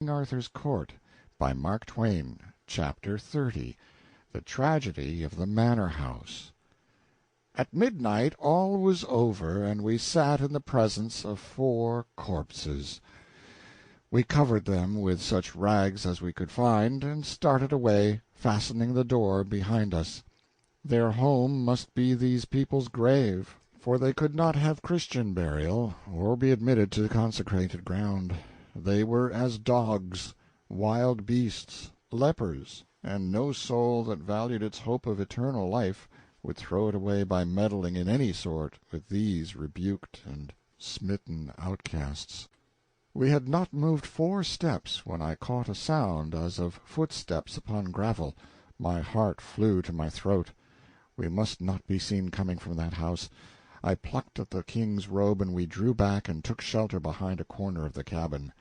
King Arthur's Court, by Mark Twain. Chapter 30. The Tragedy of the Manor House. At midnight all was over, and we sat in the presence of 4 corpses. We covered them with such rags as we could find, and started away, fastening the door behind us. Their home must be these people's grave, for they could not have Christian burial, or be admitted to consecrated ground. They were as dogs, wild beasts, lepers, and no soul that valued its hope of eternal life would throw it away by meddling in any sort with these rebuked and smitten outcasts. We had not moved 4 steps when I caught a sound as of footsteps upon gravel. My heart flew to my throat. We must not be seen coming from that house. I plucked at the king's robe, and we drew back and took shelter behind a corner of the cabin.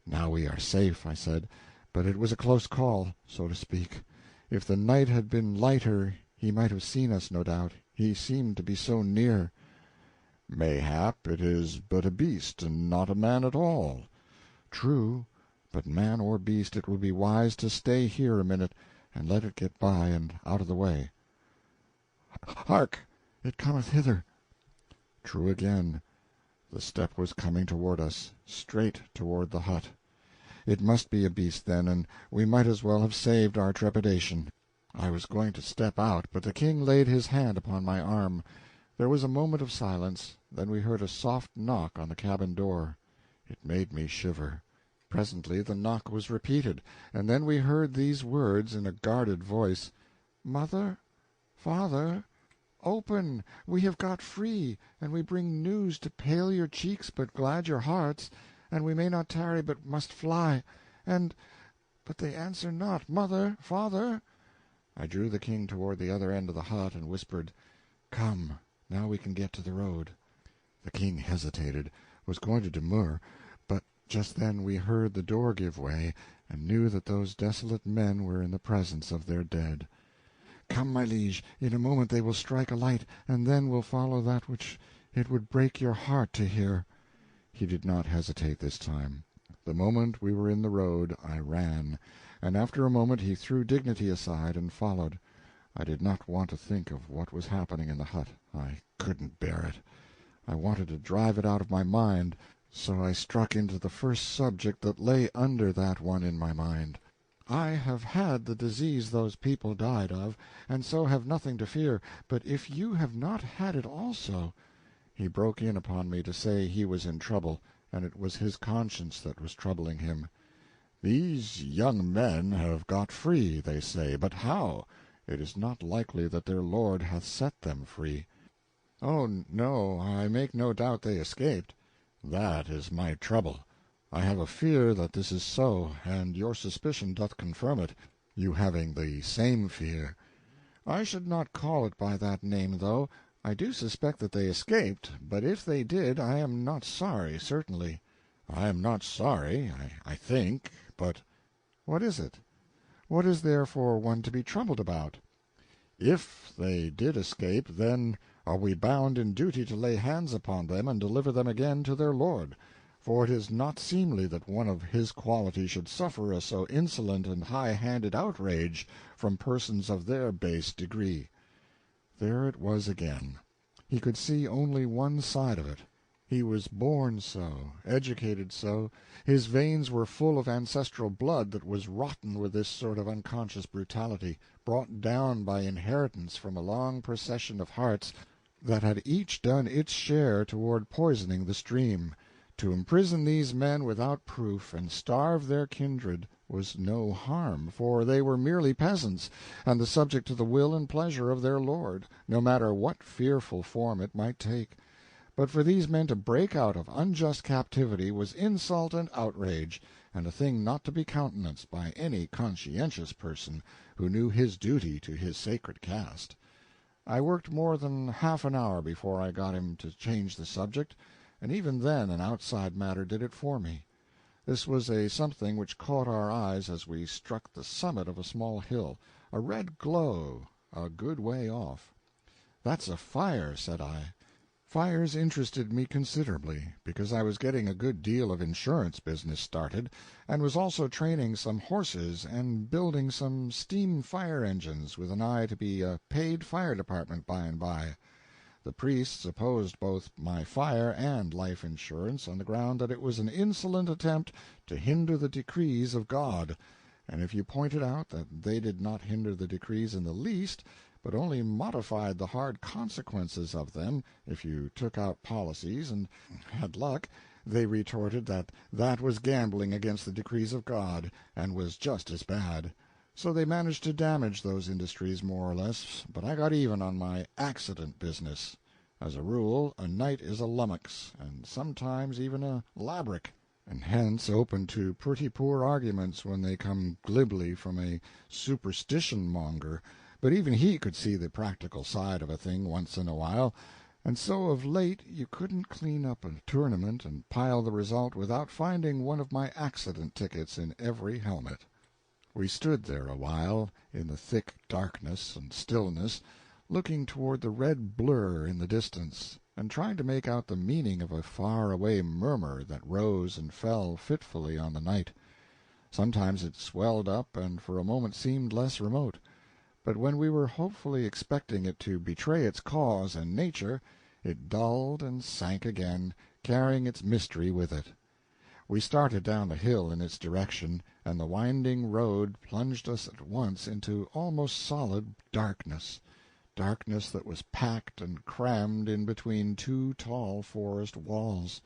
"Now we are safe," I said, "but it was a close call, so to speak. If the night had been lighter he might have seen us, no doubt. He seemed to be so near." "Mayhap it is but a beast, and not a man at all." "True, but man or beast, it will be wise to stay here a minute, and let it get by and out of the way." "Hark! It cometh hither." True again. The step was coming toward us, straight toward the hut. It must be a beast, then, and we might as well have saved our trepidation. I was going to step out, but the king laid his hand upon my arm. There was a moment of silence, then we heard a soft knock on the cabin door. It made me shiver. Presently the knock was repeated, and then we heard these words in a guarded voice: "Mother, father, open! We have got free, and we bring news to pale your cheeks but glad your hearts, and we may not tarry but must fly. But they answer not. Mother, father!" I drew the king toward the other end of the hut and whispered, "Come, now we can get to the road." The king hesitated, was going to demur, but just then we heard the door give way, and knew that those desolate men were in the presence of their dead. "Come, my liege, in a moment they will strike a light, and then will follow that which it would break your heart to hear." He did not hesitate this time. The moment we were in the road I ran, and after a moment he threw dignity aside and followed. I did not want to think of what was happening in the hut. I couldn't bear it. I wanted to drive it out of my mind, so I struck into the first subject that lay under that one in my mind. "I have had the disease those people died of, and so have nothing to fear, but if you have not had it also—" He broke in upon me to say he was in trouble, and it was his conscience that was troubling him. "These young men have got free, they say, but how? It is not likely that their lord hath set them free." "Oh, no, I make no doubt they escaped." "That is my trouble. I have a fear that this is so, and your suspicion doth confirm it, you having the same fear." "I should not call it by that name, though. I do suspect that they escaped, but if they did, I am not sorry, certainly." "I am not sorry, I think, but—" "What is it? What is there for one to be troubled about?" "If they did escape, then are we bound in duty to lay hands upon them and deliver them again to their lord. For it is not seemly that one of his quality should suffer a so insolent and high-handed outrage from persons of their base degree." There it was again. He could see only one side of it. He was born so, educated so, his veins were full of ancestral blood that was rotten with this sort of unconscious brutality, brought down by inheritance from a long procession of hearts that had each done its share toward poisoning the stream. To imprison these men without proof, and starve their kindred, was no harm, for they were merely peasants, and the subject to the will and pleasure of their lord, no matter what fearful form it might take. But for these men to break out of unjust captivity was insult and outrage, and a thing not to be countenanced by any conscientious person who knew his duty to his sacred caste. I worked more than half an hour before I got him to change the subject, and even then an outside matter did it for me. This was a something which caught our eyes as we struck the summit of a small hill, a red glow a good way off. "That's a fire," said I. Fires interested me considerably, because I was getting a good deal of insurance business started, and was also training some horses and building some steam fire engines with an eye to be a paid fire department by and by. The priests opposed both my fire and life insurance on the ground that it was an insolent attempt to hinder the decrees of God, and if you pointed out that they did not hinder the decrees in the least, but only modified the hard consequences of them if you took out policies and had luck, they retorted that that was gambling against the decrees of God, and was just as bad. So they managed to damage those industries more or less, but I got even on my accident business. As a rule, a knight is a lummox, and sometimes even a labrick, and hence open to pretty poor arguments when they come glibly from a superstition-monger, but even he could see the practical side of a thing once in a while, and so of late you couldn't clean up a tournament and pile the result without finding one of my accident tickets in every helmet. We stood there a while, in the thick darkness and stillness, looking toward the red blur in the distance, and trying to make out the meaning of a far-away murmur that rose and fell fitfully on the night. Sometimes it swelled up and for a moment seemed less remote, but when we were hopefully expecting it to betray its cause and nature, it dulled and sank again, carrying its mystery with it. We started down the hill in its direction, and the winding road plunged us at once into almost solid darkness that was packed and crammed in between two tall forest walls.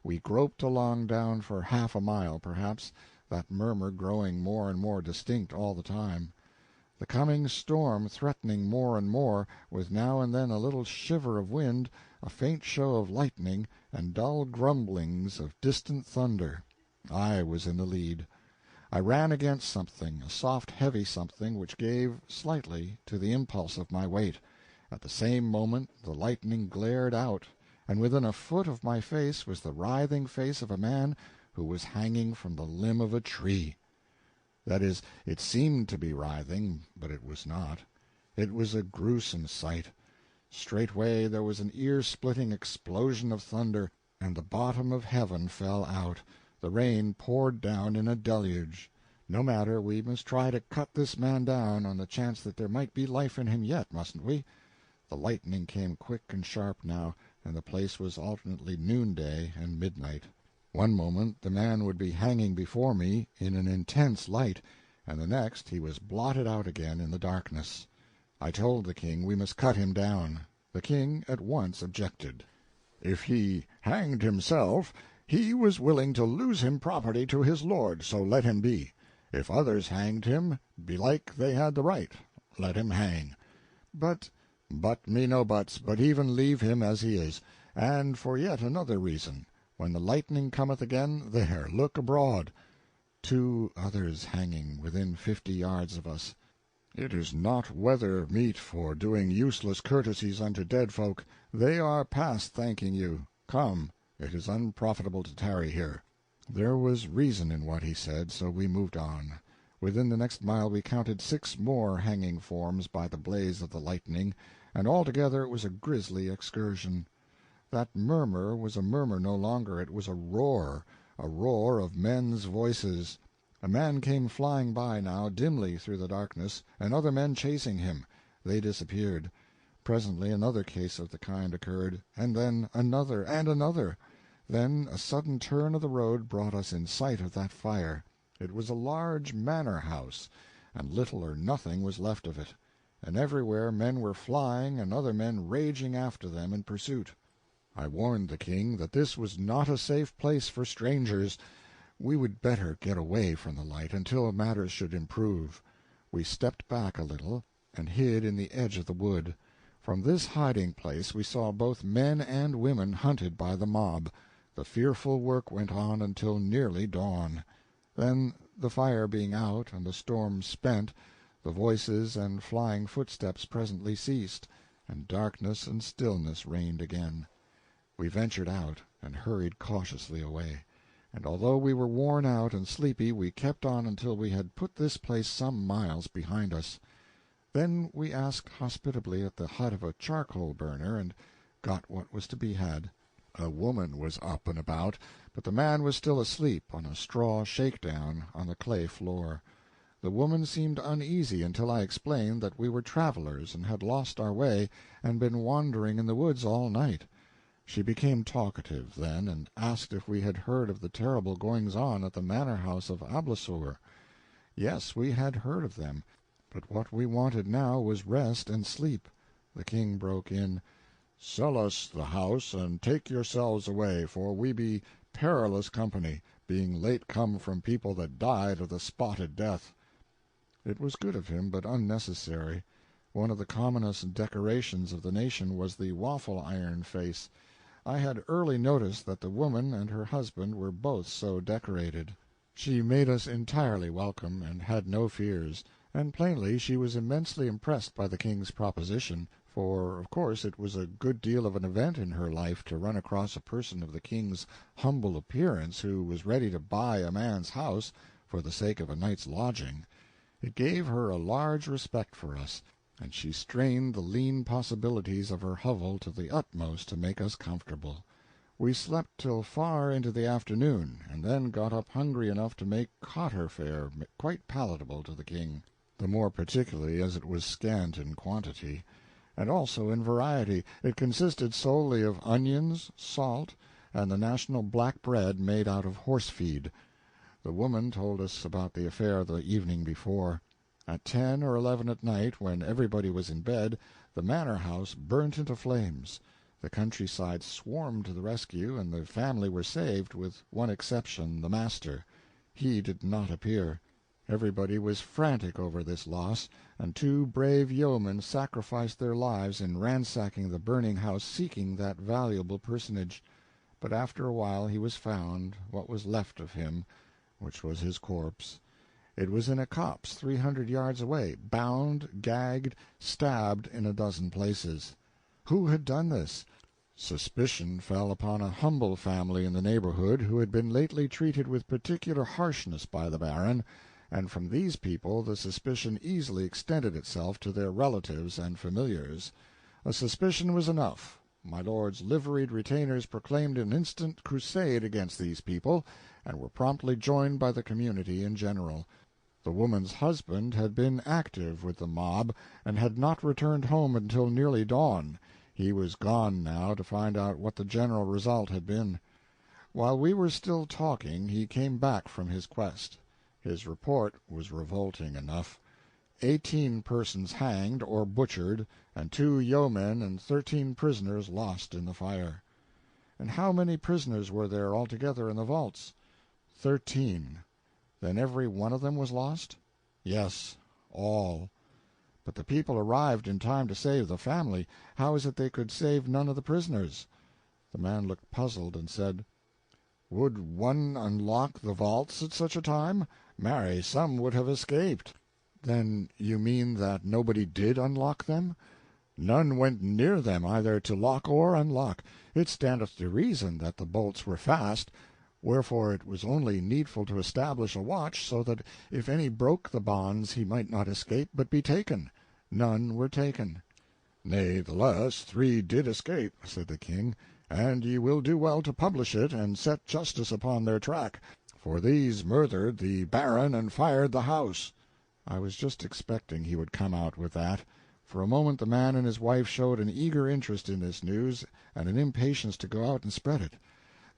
We groped along down for half a mile, perhaps, that murmur growing more and more distinct all the time. The coming storm threatening more and more, with now and then a little shiver of wind, a faint show of lightning, and dull grumblings of distant thunder. I was in the lead. I ran against something, a soft, heavy something which gave, slightly, to the impulse of my weight. At the same moment the lightning glared out, and within a foot of my face was the writhing face of a man who was hanging from the limb of a tree. That is, it seemed to be writhing, but it was not. It was a gruesome sight. Straightway there was an ear-splitting explosion of thunder, and the bottom of heaven fell out. The rain poured down in a deluge. No matter, we must try to cut this man down on the chance that there might be life in him yet, mustn't we? The lightning came quick and sharp now, and the place was alternately noonday and midnight. One moment the man would be hanging before me in an intense light, and the next he was blotted out again in the darkness. I told the king we must cut him down. The king at once objected. If he hanged himself, he was willing to lose him property to his lord, so let him be. If others hanged him, belike they had the right. Let him hang. But me no buts, but even leave him as he is, and for yet another reason. When the lightning cometh again, there, look abroad. 2 others hanging within 50 yards of us. It is not weather meet for doing useless courtesies unto dead folk. They are past thanking you. Come, it is unprofitable to tarry here. There was reason in what he said, so we moved on. Within the next mile we counted 6 more hanging forms by the blaze of the lightning, and altogether it was a grisly excursion. That murmur was a murmur no longer, it was a roar of men's voices. A man came flying by now, dimly through the darkness, and other men chasing him. They disappeared. Presently another case of the kind occurred, and then another and another. Then a sudden turn of the road brought us in sight of that fire. It was a large manor house, and little or nothing was left of it, and everywhere men were flying and other men raging after them in pursuit. I warned the king that this was not a safe place for strangers. We would better get away from the light until matters should improve. We stepped back a little, and hid in the edge of the wood. From this hiding-place we saw both men and women hunted by the mob. The fearful work went on until nearly dawn. Then, the fire being out and the storm spent, the voices and flying footsteps presently ceased, and darkness and stillness reigned again. We ventured out, and hurried cautiously away, and although we were worn out and sleepy, we kept on until we had put this place some miles behind us. Then we asked hospitably at the hut of a charcoal burner, and got what was to be had. A woman was up and about, but the man was still asleep on a straw shakedown on the clay floor. The woman seemed uneasy until I explained that we were travelers and had lost our way and been wandering in the woods all night. She became talkative then, and asked if we had heard of the terrible goings-on at the manor-house of Ablasur. Yes, we had heard of them, but what we wanted now was rest and sleep. The king broke in, "Sell us the house, and take yourselves away, for we be perilous company, being late come from people that died of the spotted death." It was good of him, but unnecessary. One of the commonest decorations of the nation was the waffle-iron face. I had early noticed that the woman and her husband were both so decorated. She made us entirely welcome, and had no fears, and plainly she was immensely impressed by the king's proposition, for of course it was a good deal of an event in her life to run across a person of the king's humble appearance who was ready to buy a man's house for the sake of a night's lodging. It gave her a large respect for us, and she strained the lean possibilities of her hovel to the utmost to make us comfortable. We slept till far into the afternoon, and then got up hungry enough to make cotter fare quite palatable to the king, the more particularly as it was scant in quantity, and also in variety. It consisted solely of onions, salt, and the national black bread made out of horse-feed. The woman told us about the affair the evening before. At 10 or 11 at night, when everybody was in bed, the manor-house burnt into flames. The countryside swarmed to the rescue, and the family were saved, with one exception, the master. He did not appear. Everybody was frantic over this loss, and 2 brave yeomen sacrificed their lives in ransacking the burning house seeking that valuable personage. But after a while he was found, what was left of him, which was his corpse. It was in a copse 300 yards away, bound, gagged, stabbed in a dozen places. Who had done this? Suspicion fell upon a humble family in the neighborhood who had been lately treated with particular harshness by the Baron, and from these people the suspicion easily extended itself to their relatives and familiars. A suspicion was enough. My lord's liveried retainers proclaimed an instant crusade against these people, and were promptly joined by the community in general. The woman's husband had been active with the mob, and had not returned home until nearly dawn. He was gone now to find out what the general result had been. While we were still talking, he came back from his quest. His report was revolting enough. 18 persons hanged or butchered, and 2 yeomen and 13 prisoners lost in the fire. And how many prisoners were there altogether in the vaults? 13. Then every one of them was lost? Yes, all. But the people arrived in time to save the family. How is it they could save none of the prisoners? The man looked puzzled, and said, "Would one unlock the vaults at such a time? Marry, some would have escaped." "Then you mean that nobody did unlock them?" "None went near them, either to lock or unlock. It standeth to reason that the bolts were fast, wherefore it was only needful to establish a watch, so that if any broke the bonds he might not escape, but be taken. None were taken." "Natheless 3 did escape," said the king, "and ye will do well to publish it, and set justice upon their track, for these murthered the baron and fired the house." I was just expecting he would come out with that. For a moment the man and his wife showed an eager interest in this news, and an impatience to go out and spread it.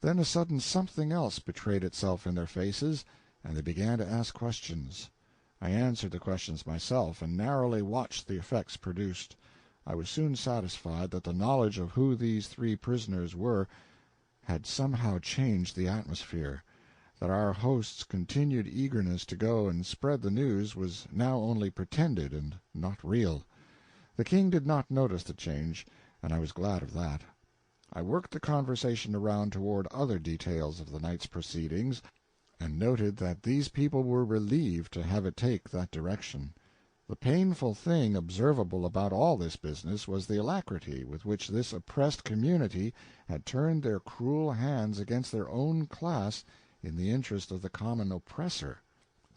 Then a sudden something else betrayed itself in their faces, and they began to ask questions. I answered the questions myself, and narrowly watched the effects produced. I was soon satisfied that the knowledge of who these 3 prisoners were had somehow changed the atmosphere, that our host's continued eagerness to go and spread the news was now only pretended and not real. The king did not notice the change, and I was glad of that. I worked the conversation around toward other details of the night's proceedings, and noted that these people were relieved to have it take that direction. The painful thing observable about all this business was the alacrity with which this oppressed community had turned their cruel hands against their own class in the interest of the common oppressor.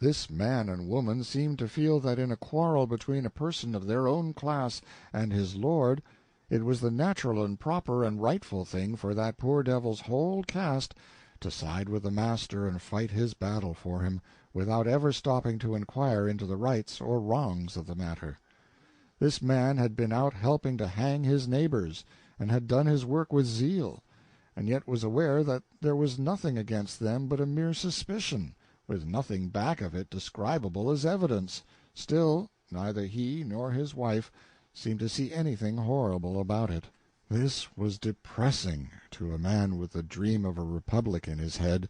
This man and woman seemed to feel that in a quarrel between a person of their own class and his lord, It was the natural and proper and rightful thing for that poor devil's whole caste to side with the master and fight his battle for him, without ever stopping to inquire into the rights or wrongs of the matter. This man had been out helping to hang his neighbors, and had done his work with zeal, and yet was aware that there was nothing against them but a mere suspicion, with nothing back of it describable as evidence. Still, neither he nor his wife seemed to see anything horrible about it. This was depressing to a man with the dream of a republic in his head.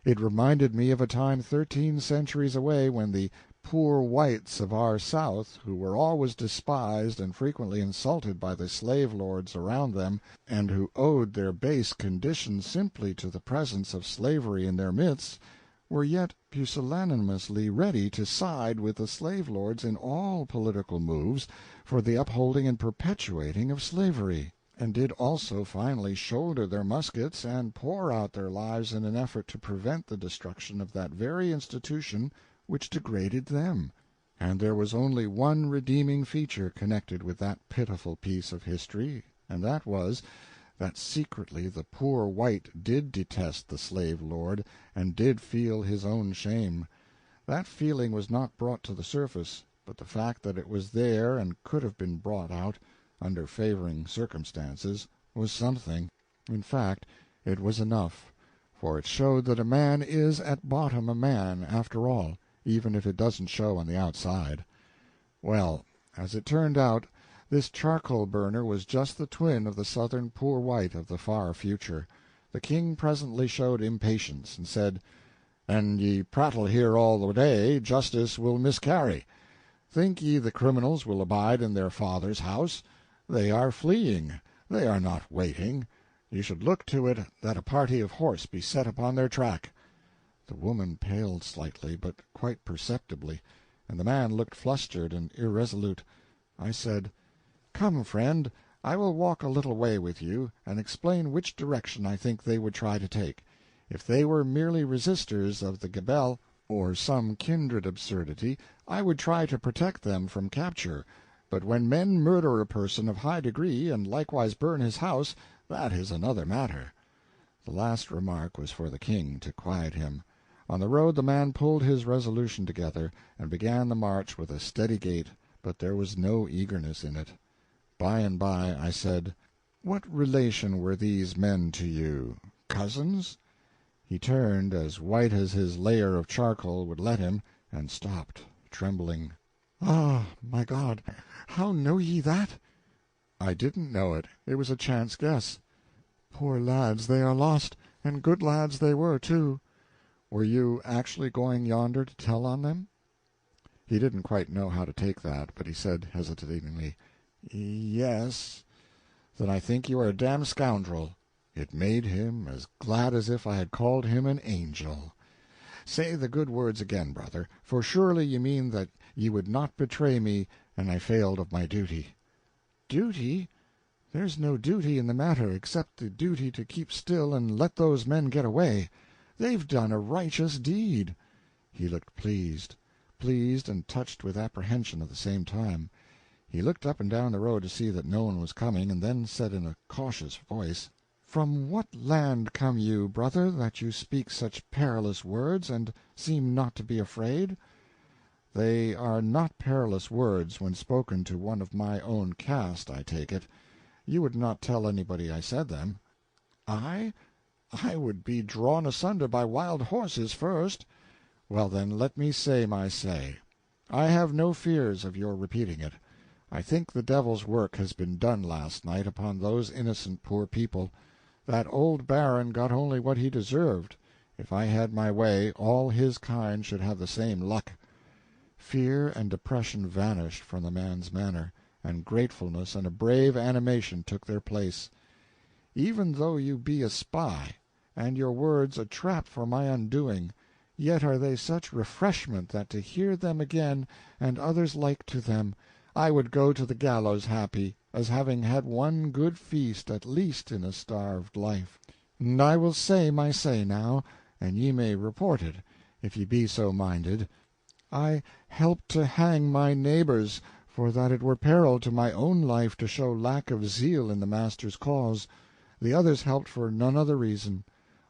It reminded me of a time 13 centuries away when the poor whites of our South, who were always despised and frequently insulted by the slave-lords around them, and who owed their base condition simply to the presence of slavery in their midst, were yet pusillanimously ready to side with the slave-lords in all political moves for the upholding and perpetuating of slavery, and did also finally shoulder their muskets and pour out their lives in an effort to prevent the destruction of that very institution which degraded them. And there was only one redeeming feature connected with that pitiful piece of history, and that was that secretly the poor white did detest the slave-lord, and did feel his own shame. That feeling was not brought to the surface, but the fact that it was there and could have been brought out, under favoring circumstances, was something. In fact, it was enough, for it showed that a man is at bottom a man, after all, even if it doesn't show on the outside. Well, as it turned out, this charcoal-burner was just the twin of the Southern poor white of the far future. The king presently showed impatience, and said, "An ye prattle here all the day, justice will miscarry. Think ye the criminals will abide in their father's house? They are fleeing, they are not waiting. You should look to it that a party of horse be set upon their track." The woman paled slightly, but quite perceptibly, and the man looked flustered and irresolute. I said, "Come, friend, I will walk a little way with you, and explain which direction I think they would try to take. If they were merely resistors of the gabelle, or some kindred absurdity, I would try to protect them from capture, but when men murder a person of high degree, and likewise burn his house, that is another matter." The last remark was for the king, to quiet him. On the road the man pulled his resolution together, and began the march with a steady gait, but there was no eagerness in it. By and by I said, "What relation were these men to you? Cousins?" He turned, as white as his layer of charcoal would let him, and stopped, trembling. "Ah, my God, how know ye that?" "I didn't know it. It was a chance guess." "Poor lads, they are lost, and good lads they were, too." "Were you actually going yonder to tell on them?" He didn't quite know how to take that, but he said hesitatingly, "Yes." "Then I think you are a damned scoundrel." It made him as glad as if I had called him an angel. "Say the good words again, brother, for surely ye mean that ye would not betray me an I failed of my duty." "Duty? There's no duty in the matter, except the duty to keep still and let those men get away. They've done a righteous deed." He looked pleased and touched with apprehension at the same time. He looked up and down the road to see that no one was coming, and then said in a cautious voice, "From what land come you, brother, that you speak such perilous words, and seem not to be afraid?" "They are not perilous words when spoken to one of my own caste, I take it. You would not tell anybody I said them?" "I? I would be drawn asunder by wild horses first." "Well, then, let me say my say. I have no fears of your repeating it. I think the devil's work has been done last night upon those innocent poor people. That old baron got only what he deserved. If I had my way, all his kind should have the same luck." Fear and depression vanished from the man's manner, and gratefulness and a brave animation took their place. "Even though you be a spy, and your words a trap for my undoing, yet are they such refreshment that to hear them again, and others like to them, I would go to the gallows happy, as having had one good feast at least in a starved life. And I will say my say now, and ye may report it, if ye be so minded. I helped to hang my neighbors for that it were peril to my own life to show lack of zeal in the Master's cause. The others helped for none other reason.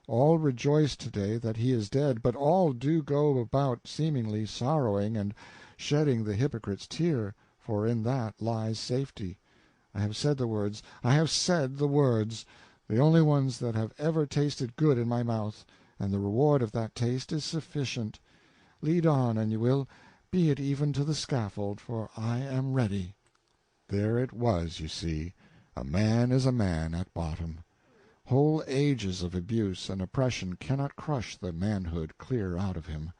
All rejoice to-day that he is dead, but all do go about seemingly sorrowing and shedding the hypocrite's tear, for in that lies safety. I have said the words, I have said the words, the only ones that have ever tasted good in my mouth, and the reward of that taste is sufficient. Lead on, an you will, be it even to the scaffold, for I am ready." There it was, you see. A man is a man at bottom. Whole ages of abuse and oppression cannot crush the manhood clear out of him.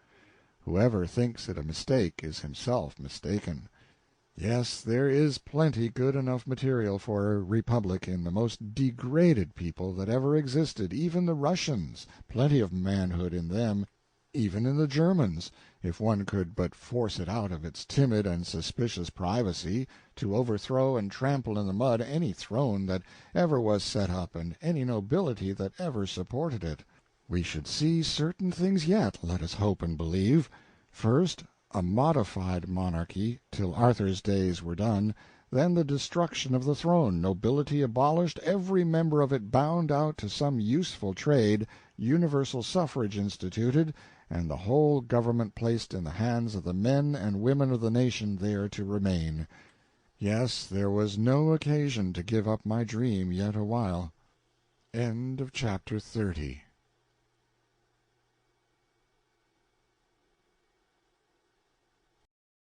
Whoever thinks it a mistake is himself mistaken. Yes, there is plenty good enough material for a republic in the most degraded people that ever existed, even the Russians, plenty of manhood in them, even in the Germans, if one could but force it out of its timid and suspicious privacy, to overthrow and trample in the mud any throne that ever was set up and any nobility that ever supported it. We should see certain things yet, let us hope and believe. First, a modified monarchy, till Arthur's days were done, then the destruction of the throne, nobility abolished, every member of it bound out to some useful trade, universal suffrage instituted, and the whole government placed in the hands of the men and women of the nation there to remain. Yes, there was no occasion to give up my dream yet awhile. End of chapter 30.